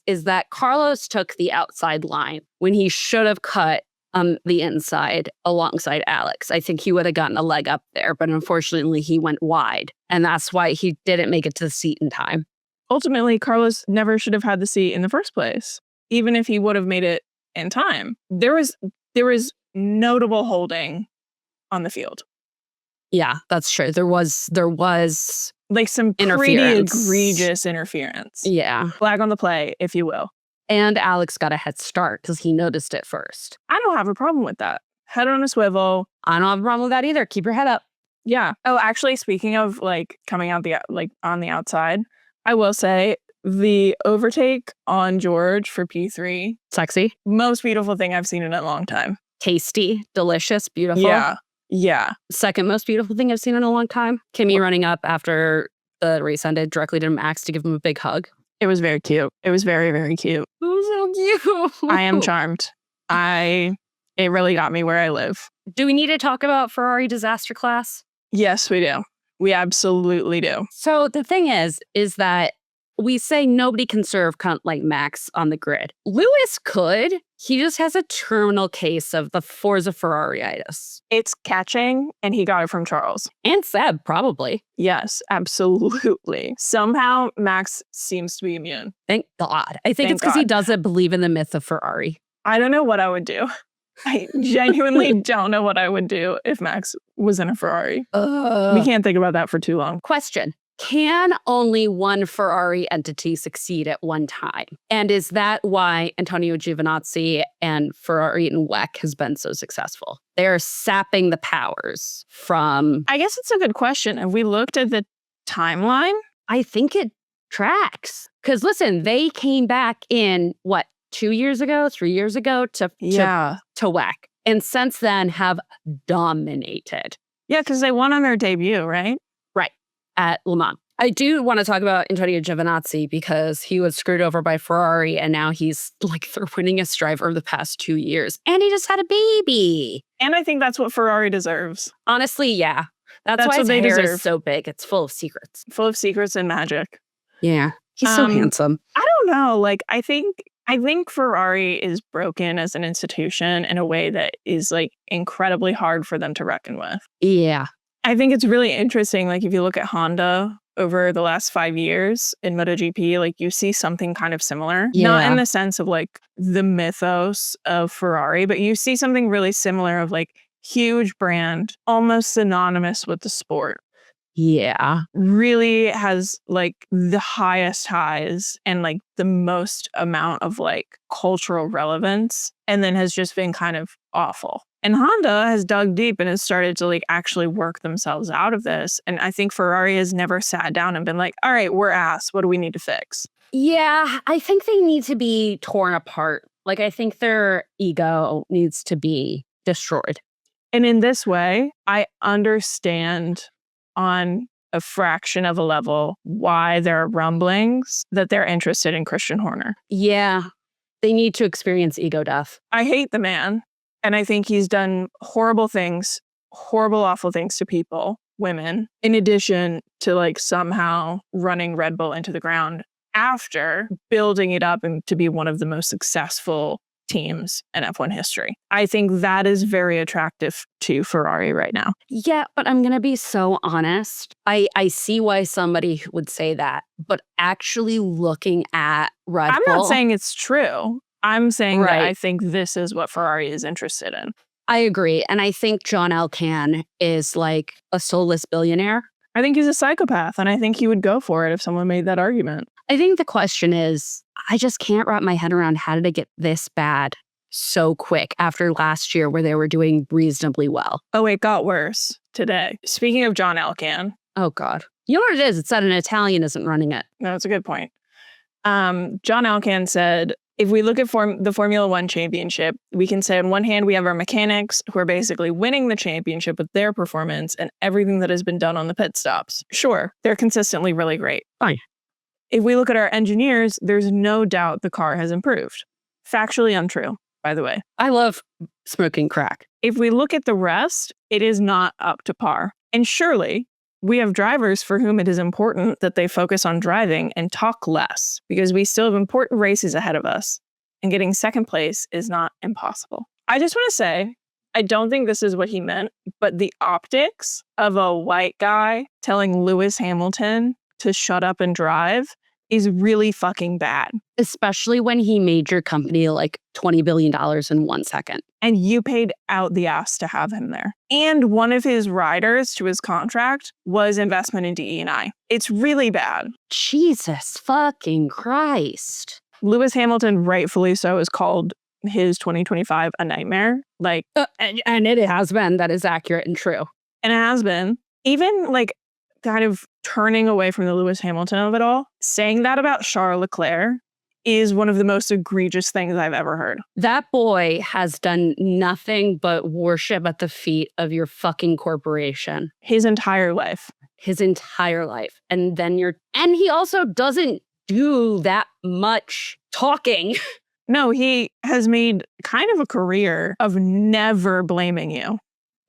Speaker 1: is that Carlos took the outside line when he should have cut the inside alongside Alex. I think he would have gotten a leg up there, but unfortunately he went wide. And that's why he didn't make it to the seat in time.
Speaker 2: Ultimately, Carlos never should have had the seat in the first place, even if he would have made it in time. There was notable holding on the field.
Speaker 1: Yeah, that's true. There was
Speaker 2: like some pretty egregious interference.
Speaker 1: Yeah.
Speaker 2: Flag on the play, if you will.
Speaker 1: And Alex got a head start because he noticed it first.
Speaker 2: I don't have a problem with that. Head on a swivel.
Speaker 1: I don't have a problem with that either. Keep your head up.
Speaker 2: Yeah. Oh, actually, speaking of like coming out on the outside, I will say the overtake on George for P3.
Speaker 1: Sexy.
Speaker 2: Most beautiful thing I've seen in a long time.
Speaker 1: Tasty, delicious, beautiful.
Speaker 2: Yeah. Yeah.
Speaker 1: Second most beautiful thing I've seen in a long time. Kimmy running up after the race ended directly to Max to give him a big hug.
Speaker 2: It was very cute. It was very, very cute.
Speaker 1: It was so cute.
Speaker 2: I am charmed. It really got me where I live.
Speaker 1: Do we need to talk about Ferrari disaster class?
Speaker 2: Yes, we do. We absolutely do.
Speaker 1: So the thing is that we say nobody can serve like Max on the grid. Lewis could. He just has a terminal case of the Forza Ferrari-itis.
Speaker 2: It's catching, and he got it from Charles.
Speaker 1: And Seb, probably.
Speaker 2: Yes, absolutely. Somehow, Max seems to be immune.
Speaker 1: Thank God. I think it's because he doesn't believe in the myth of Ferrari.
Speaker 2: I don't know what I would do. I genuinely don't know what I would do if Max was in a Ferrari. We can't think about that for too long.
Speaker 1: Question. Can only one Ferrari entity succeed at one time? And is that why Antonio Giovinazzi and Ferrari and WEC has been so successful? They're sapping the powers from...
Speaker 2: I guess it's a good question. Have we looked at the timeline?
Speaker 1: I think it tracks. Because listen, they came back in, 3 years ago to WEC. And since then have dominated.
Speaker 2: Yeah, because they won on their debut, right?
Speaker 1: Right. At Le Mans. I do want to talk about Antonio Giovinazzi because he was screwed over by Ferrari and now he's like the winningest driver of the past 2 years. And he just had a baby.
Speaker 2: And I think that's what Ferrari deserves.
Speaker 1: Honestly, yeah. That's why his hair is so big. It's full of secrets.
Speaker 2: Full of secrets and magic.
Speaker 1: Yeah. He's so handsome.
Speaker 2: I don't know. Like, I think Ferrari is broken as an institution in a way that is like incredibly hard for them to reckon with.
Speaker 1: Yeah.
Speaker 2: I think it's really interesting. Like if you look at Honda over the last 5 years in MotoGP, like you see something kind of similar. Yeah. Not in the sense of like the mythos of Ferrari, but you see something really similar of like huge brand, almost synonymous with the sport.
Speaker 1: Yeah.
Speaker 2: Really has like the highest highs and like the most amount of like cultural relevance, and then has just been kind of awful. And Honda has dug deep and has started to like actually work themselves out of this. And I think Ferrari has never sat down and been like, all right, we're ass. What do we need to fix?
Speaker 1: Yeah, I think they need to be torn apart. Like, I think their ego needs to be destroyed.
Speaker 2: And in this way, I understand on a fraction of a level why there are rumblings that they're interested in Christian Horner.
Speaker 1: Yeah, they need to experience ego death.
Speaker 2: I hate the man. And I think he's done horrible things, horrible, awful things to people, women, in addition to like somehow running Red Bull into the ground after building it up and to be one of the most successful teams in F1 history. I think that is very attractive to Ferrari right now.
Speaker 1: Yeah, but I'm going to be so honest. I see why somebody would say that, but actually looking at Red Bull...
Speaker 2: I'm not saying it's true. I'm saying that I think this is what Ferrari is interested in.
Speaker 1: I agree. And I think John Elkann is like a soulless billionaire.
Speaker 2: I think he's a psychopath, and I think he would go for it if someone made that argument.
Speaker 1: I think the question is, I just can't wrap my head around how did it get this bad so quick after last year where they were doing reasonably well.
Speaker 2: Oh, it got worse today. Speaking of John Elkann.
Speaker 1: Oh, God. You know what it is? It's that an Italian isn't running it.
Speaker 2: No, that's a good point. John Elkann said, if we look at the Formula One championship, we can say on one hand, we have our mechanics who are basically winning the championship with their performance and everything that has been done on the pit stops. Sure, they're consistently really great.
Speaker 1: Fine.
Speaker 2: If we look at our engineers, there's no doubt the car has improved. Factually untrue, by the way.
Speaker 1: I love smoking crack.
Speaker 2: If we look at the rest, it is not up to par. And surely, we have drivers for whom it is important that they focus on driving and talk less because we still have important races ahead of us, and getting second place is not impossible. I just want to say, I don't think this is what he meant, but the optics of a white guy telling Lewis Hamilton to shut up and drive is really fucking bad.
Speaker 1: Especially when he made your company like $20 billion in 1 second.
Speaker 2: And you paid out the ass to have him there. And one of his riders to his contract was investment into E&I. It's really bad.
Speaker 1: Jesus fucking Christ.
Speaker 2: Lewis Hamilton, rightfully so, is called his 2025 a nightmare. Like,
Speaker 1: and it has been. That is accurate and true.
Speaker 2: And it has been. Even like kind of turning away from the Lewis Hamilton of it all, saying that about Charles Leclerc is one of the most egregious things I've ever heard.
Speaker 1: That boy has done nothing but worship at the feet of your fucking corporation.
Speaker 2: His entire life.
Speaker 1: His entire life. And then and he also doesn't do that much talking.
Speaker 2: No, he has made kind of a career of never blaming you.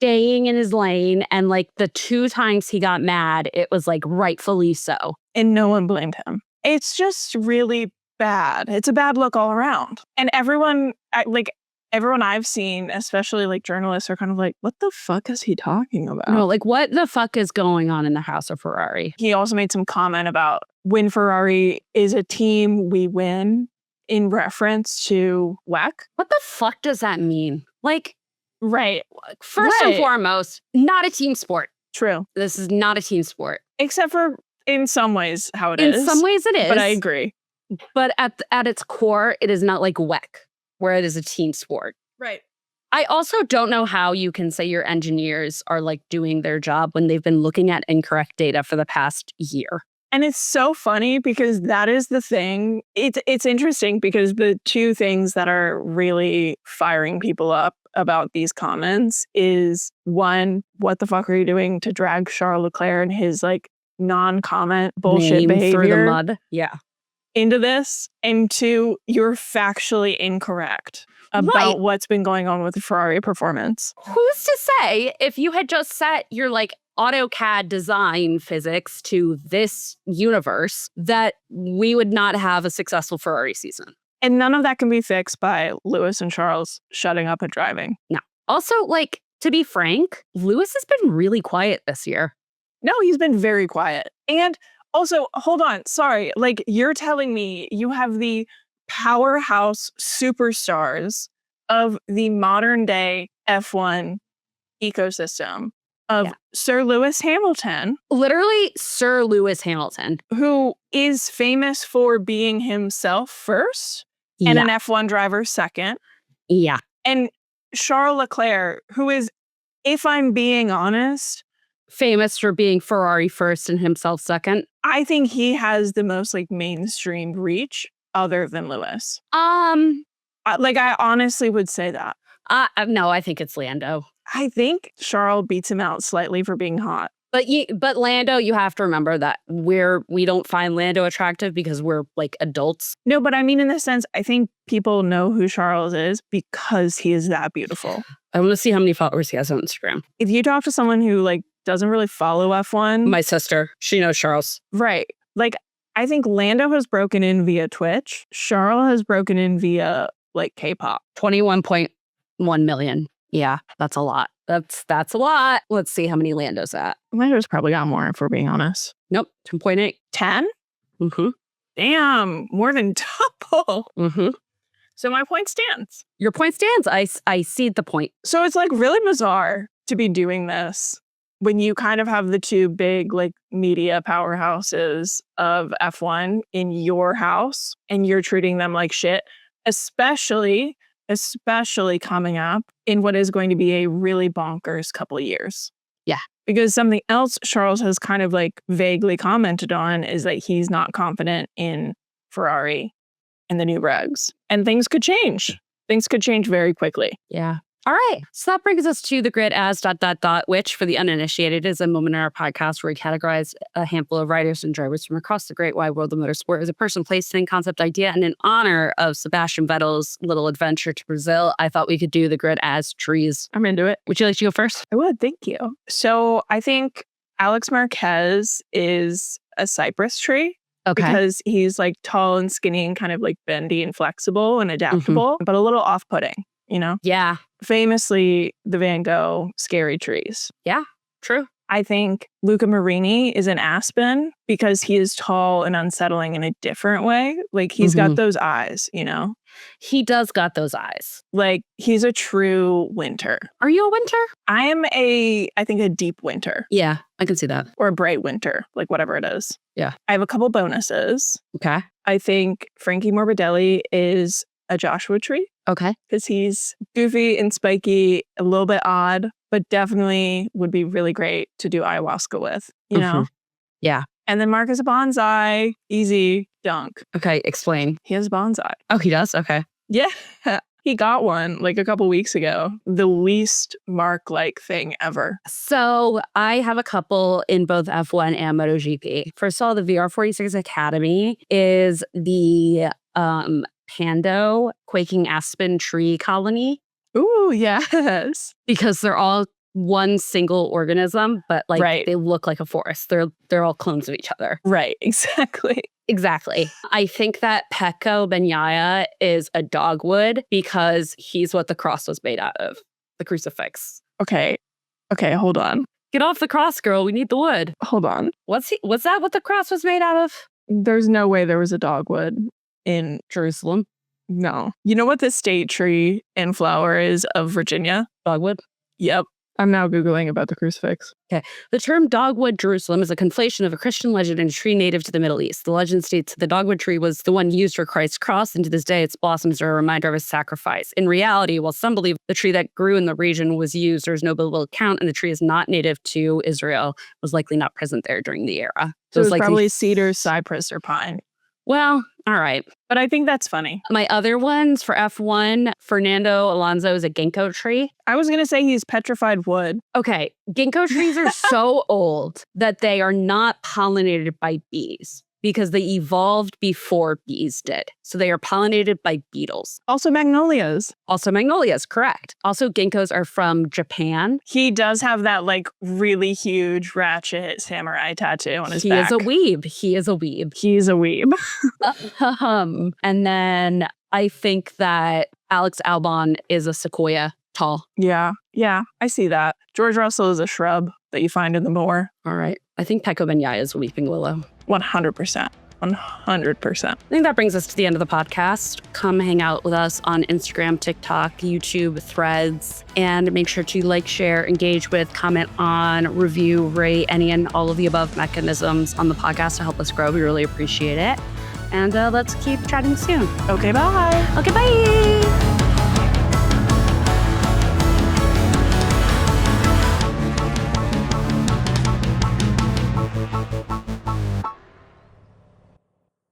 Speaker 1: Staying in his lane, and like the 2 times he got mad, it was like rightfully so.
Speaker 2: And no one blamed him. It's just really bad. It's a bad look all around. And everyone I've seen, especially like journalists, are kind of like, what the fuck is he talking about?
Speaker 1: No, like what the fuck is going on in the house of Ferrari?
Speaker 2: He also made some comment about when Ferrari is a team, we win, in reference to WEC.
Speaker 1: What the fuck does that mean? Like,
Speaker 2: right.
Speaker 1: First and foremost, not a team sport.
Speaker 2: True.
Speaker 1: This is not a team sport.
Speaker 2: Except for in some ways how it is.
Speaker 1: In some ways it is.
Speaker 2: But I agree.
Speaker 1: But at its core, it is not like WEC, where it is a team sport.
Speaker 2: Right.
Speaker 1: I also don't know how you can say your engineers are like doing their job when they've been looking at incorrect data for the past year.
Speaker 2: And it's so funny because that is the thing. It's interesting because the 2 things that are really firing people up about these comments is, 1, what the fuck are you doing to drag Charles Leclerc and his like non-comment bullshit behavior
Speaker 1: through the mud? Yeah.
Speaker 2: Into this? And 2, you're factually incorrect about what's been going on with the Ferrari performance.
Speaker 1: Who's to say if you had just set your like AutoCAD design physics to this universe that we would not have a successful Ferrari season?
Speaker 2: And none of that can be fixed by Lewis and Charles shutting up and driving.
Speaker 1: No. Also, like, to be frank, Lewis has been really quiet this year.
Speaker 2: No, he's been very quiet. And also, hold on, sorry, like you're telling me you have the powerhouse superstars of the modern day F1 ecosystem of Sir Lewis Hamilton.
Speaker 1: Literally Sir Lewis Hamilton.
Speaker 2: Who is famous for being himself first and an F1 driver second.
Speaker 1: Yeah.
Speaker 2: And Charles Leclerc, who is, if I'm being honest,
Speaker 1: famous for being Ferrari first and himself second.
Speaker 2: I think he has the most like mainstream reach other than Lewis. Like I honestly would say that.
Speaker 1: No, I think it's Lando.
Speaker 2: I think Charles beats him out slightly for being hot.
Speaker 1: But Lando, you have to remember that we don't find Lando attractive because we're like adults.
Speaker 2: No, but I mean in the sense, I think people know who Charles is because he is that beautiful.
Speaker 1: I want to see how many followers he has on Instagram.
Speaker 2: If you talk to someone who like doesn't really follow F1.
Speaker 1: My sister, she knows Charles.
Speaker 2: Right. Like I think Lando has broken in via Twitch. Charles has broken in via like K-pop.
Speaker 1: 21.1 million. Yeah, that's a lot. That's a lot. Let's see how many Lando's at.
Speaker 2: Lando's probably got more if we're being honest.
Speaker 1: Nope, 10.8.
Speaker 2: 10?
Speaker 1: Mm-hmm.
Speaker 2: Damn, more than double.
Speaker 1: Mm-hmm.
Speaker 2: So my point stands.
Speaker 1: Your point stands. I see the point.
Speaker 2: So it's like really bizarre to be doing this when you kind of have the 2 big like media powerhouses of F1 in your house and you're treating them like shit, especially coming up in what is going to be a really bonkers couple of years.
Speaker 1: Yeah.
Speaker 2: Because something else Charles has kind of like vaguely commented on is that he's not confident in Ferrari and the new regs. And things could change. Things could change very quickly.
Speaker 1: Yeah. All right. So that brings us to the grid as ... which for the uninitiated is a moment in our podcast where we categorize a handful of riders and drivers from across the great wide world of motorsport as a person, place, thing, concept, idea. And in honor of Sebastian Vettel's little adventure to Brazil, I thought we could do the grid as trees.
Speaker 2: I'm into it.
Speaker 1: Would you like to go first?
Speaker 2: I would. Thank you. So I think Alex Marquez is a cypress tree.
Speaker 1: Okay.
Speaker 2: Because he's like tall and skinny and kind of like bendy and flexible and adaptable, but a little off-putting, you know?
Speaker 1: Yeah.
Speaker 2: Famously, the Van Gogh scary trees.
Speaker 1: Yeah, true.
Speaker 2: I think Luca Marini is an Aspen because he is tall and unsettling in a different way. Like, he's got those eyes, you know?
Speaker 1: He does got those eyes.
Speaker 2: Like, he's a true winter.
Speaker 1: Are you a winter?
Speaker 2: I am I think a deep winter.
Speaker 1: Yeah, I can see that.
Speaker 2: Or a bright winter, like whatever it is.
Speaker 1: Yeah.
Speaker 2: I have a couple bonuses.
Speaker 1: Okay.
Speaker 2: I think Frankie Morbidelli is a Joshua Tree.
Speaker 1: Okay.
Speaker 2: Because he's goofy and spiky, a little bit odd, but definitely would be really great to do ayahuasca with, you know?
Speaker 1: Yeah.
Speaker 2: And then Mark is a bonsai. Easy dunk.
Speaker 1: Okay, explain.
Speaker 2: He has bonsai.
Speaker 1: Oh, he does? Okay.
Speaker 2: Yeah. He got one like a couple weeks ago. The least Mark-like thing ever.
Speaker 1: So I have a couple in both F1 and MotoGP. First of all, the VR46 Academy is the Pando Quaking Aspen Tree Colony.
Speaker 2: Ooh, yes.
Speaker 1: Because they're all one single organism, but like they look like a forest. They're all clones of each other.
Speaker 2: Right, exactly.
Speaker 1: Exactly. I think that Pecco Bagnaia is a dogwood because he's what the cross was made out of, the crucifix.
Speaker 2: Okay, hold on.
Speaker 1: Get off the cross, girl. We need the wood.
Speaker 2: Hold on.
Speaker 1: Was that what the cross was made out of?
Speaker 2: There's no way there was a dogwood in
Speaker 1: Jerusalem.
Speaker 2: No. You know what the state tree and flower is of Virginia?
Speaker 1: Dogwood?
Speaker 2: Yep. I'm now Googling about the crucifix.
Speaker 1: Okay. The term dogwood Jerusalem is a conflation of a Christian legend and a tree native to the Middle East. The legend states the dogwood tree was the one used for Christ's cross, and to this day its blossoms are a reminder of his sacrifice. In reality, while some believe the tree that grew in the region was used, there is no biblical account, and the tree is not native to Israel, was likely not present there during the era.
Speaker 2: So it's probably cedar, cypress, or pine.
Speaker 1: Well, all right.
Speaker 2: But I think that's funny.
Speaker 1: My other ones for F1, Fernando Alonso is a ginkgo tree.
Speaker 2: I was going to say he's petrified wood.
Speaker 1: Okay. Ginkgo trees are so old that they are not pollinated by bees because they evolved before bees did. So they are pollinated by beetles.
Speaker 2: Also magnolias.
Speaker 1: Correct. Also, ginkgos are from Japan.
Speaker 2: He does have that like really huge ratchet samurai tattoo on his back.
Speaker 1: He is a weeb.
Speaker 2: He's a weeb.
Speaker 1: And then I think that Alex Albon is a sequoia, tall.
Speaker 2: Yeah, I see that. George Russell is a shrub that you find in the moor.
Speaker 1: All right. I think Pecco Bagnaia is a weeping willow.
Speaker 2: 100%. 100%.
Speaker 1: I think that brings us to the end of the podcast. Come hang out with us on Instagram, TikTok, YouTube, Threads, and make sure to like, share, engage with, comment on, review, rate, any and all of the above mechanisms on the podcast to help us grow. We really appreciate it. And let's keep chatting soon.
Speaker 2: Okay, bye.
Speaker 1: Okay, bye.